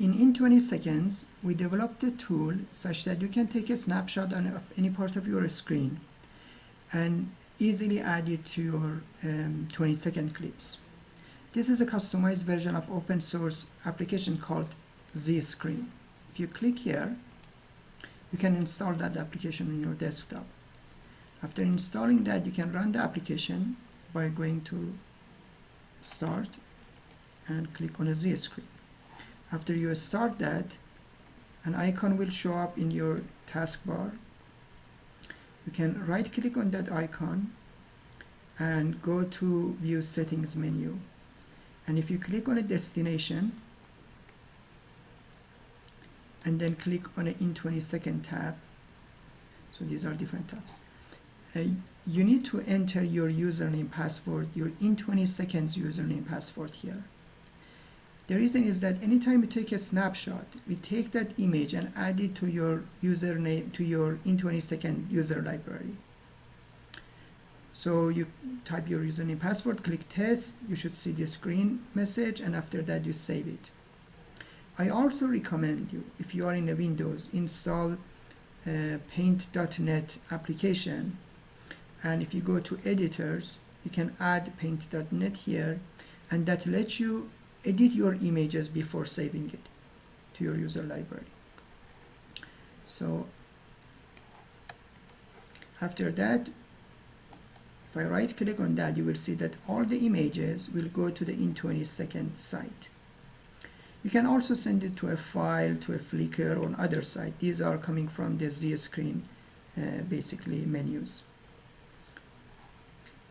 in 20 seconds, we developed a tool such that you can take a snapshot of any part of your screen and easily add it to your 20-second clips. This is a customized version of open source application called Zscreen. If you click here, you can install that application on your desktop. After installing that, you can run the application by going to Start and click on a Zscreen. After you start that, an icon will show up in your taskbar. You can right click on that icon and go to View Settings menu. And if you click on a destination and then click on an in 20-second tab, so these are different tabs, you need to enter your username password, your in 20 seconds username password here. The reason is that anytime you take a snapshot, we take that image and add it to your username, to your in 20-second user library. So you type your username password, click test, you should see the screen message, and after that you save it. I also recommend you, if you are in a Windows, install paint.net application, and if you go to editors, you can add paint.net here, and that lets you edit your images before saving it to your user library. So after that, if I right click on that, you will see that all the images will go to the in 20-second site. You can also send it to a file, to a Flickr or other site. These are coming from the Zscreen basically menus.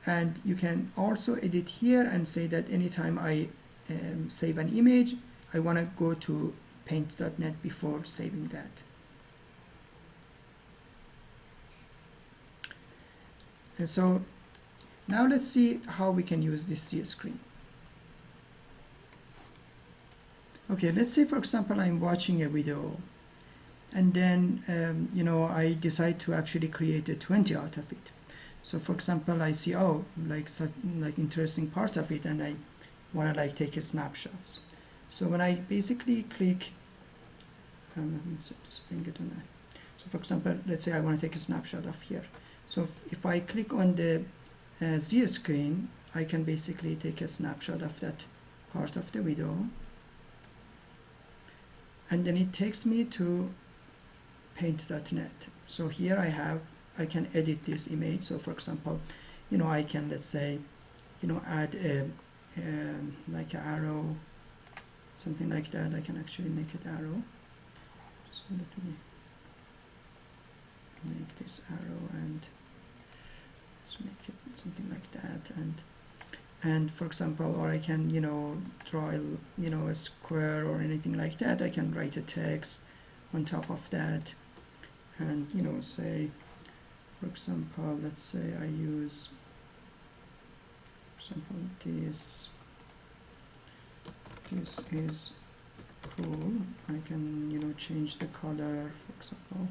And you can also edit here and say that anytime I save an image, I want to go to paint.net before saving that. And so now let's see how we can use this Zscreen. Okay, let's say for example I'm watching a video and then I decide to actually create a 20 out of it. So for example, I see like interesting part of it, and I want to take a snapshots. So when I basically click, let's bring it on. So for example, let's say I want to take a snapshot of here. So if I click on the Zscreen, I can basically take a snapshot of that part of the video, and then it takes me to paint.net. So here I can edit this image. So for example, I can, let's say, add like an arrow, something like that. I can actually make it arrow. So let me make this arrow, and let's make it something like that. And for example, or I can draw a square or anything like that. I can write a text on top of that, and say, for example, let's say I use, for example, this is cool. I can change the color, for example,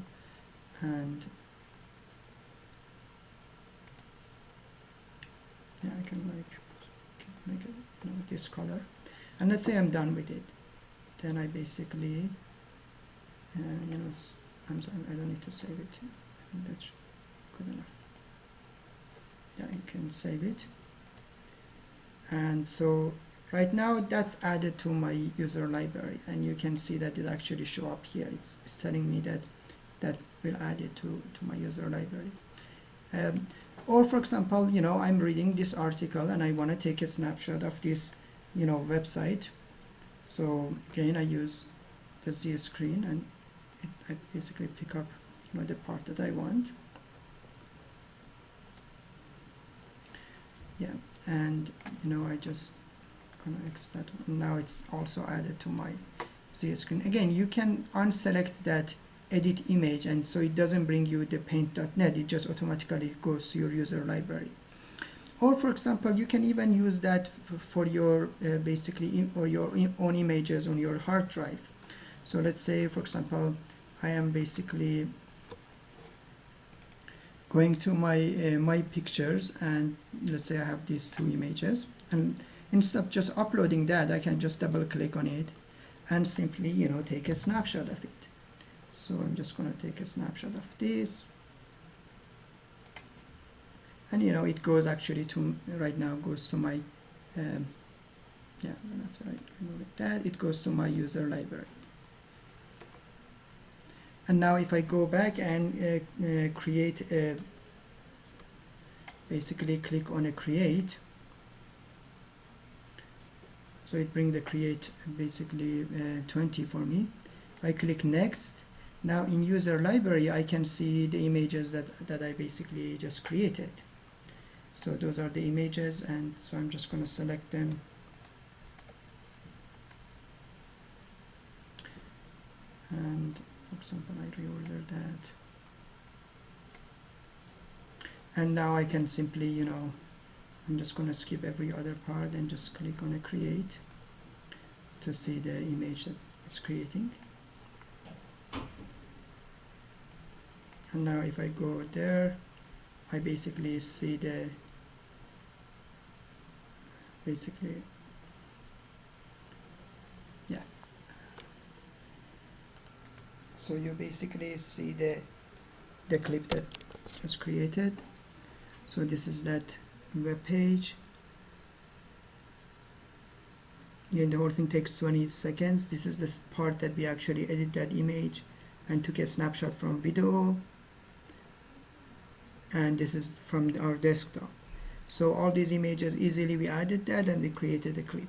and yeah, I can make it this color, and let's say I'm done with it. Then I basically I'm sorry, I don't need to save it. I think that's good enough. Yeah, you can save it. And so right now that's added to my user library, and you can see that it actually show up here. It's telling me that will add it to my user library. Or for example, I'm reading this article and I want to take a snapshot of this website. So again, I use the Zscreen, and I basically pick up the part that I want. Yeah, and I just gonna X that one. Now it's also added to my Zscreen. Again, you can unselect that edit image, and so it doesn't bring you the paint.net, it just automatically goes to your user library. Or for example, you can even use that for your basically or your own images on your hard drive. So let's say for example I am basically going to my pictures, and let's say I have these two images, and instead of just uploading that, I can just double click on it, and simply, you know, take a snapshot of it. So I'm just going to take a snapshot of this, and you know, it goes actually to, right now goes to my yeah, and after I remove that, it goes to my user library. And now if I go back and create a, basically click on a create, so it brings the create basically 20 for me. I click next. Now in user library I can see the images that I basically just created. So those are the images, and so I'm just going to select them. And for example, I reorder that. And now I can simply, you know, I'm just going to skip every other part and just click on a create to see the image that it's creating. And now if I go there, I basically see the, basically, yeah. So you basically see the clip that just created. So this is that web page. And the whole thing takes 20 seconds. This is the part that we actually edit that image and took a snapshot from video. And this is from our desktop. So all these images, easily we added that and we created a clip.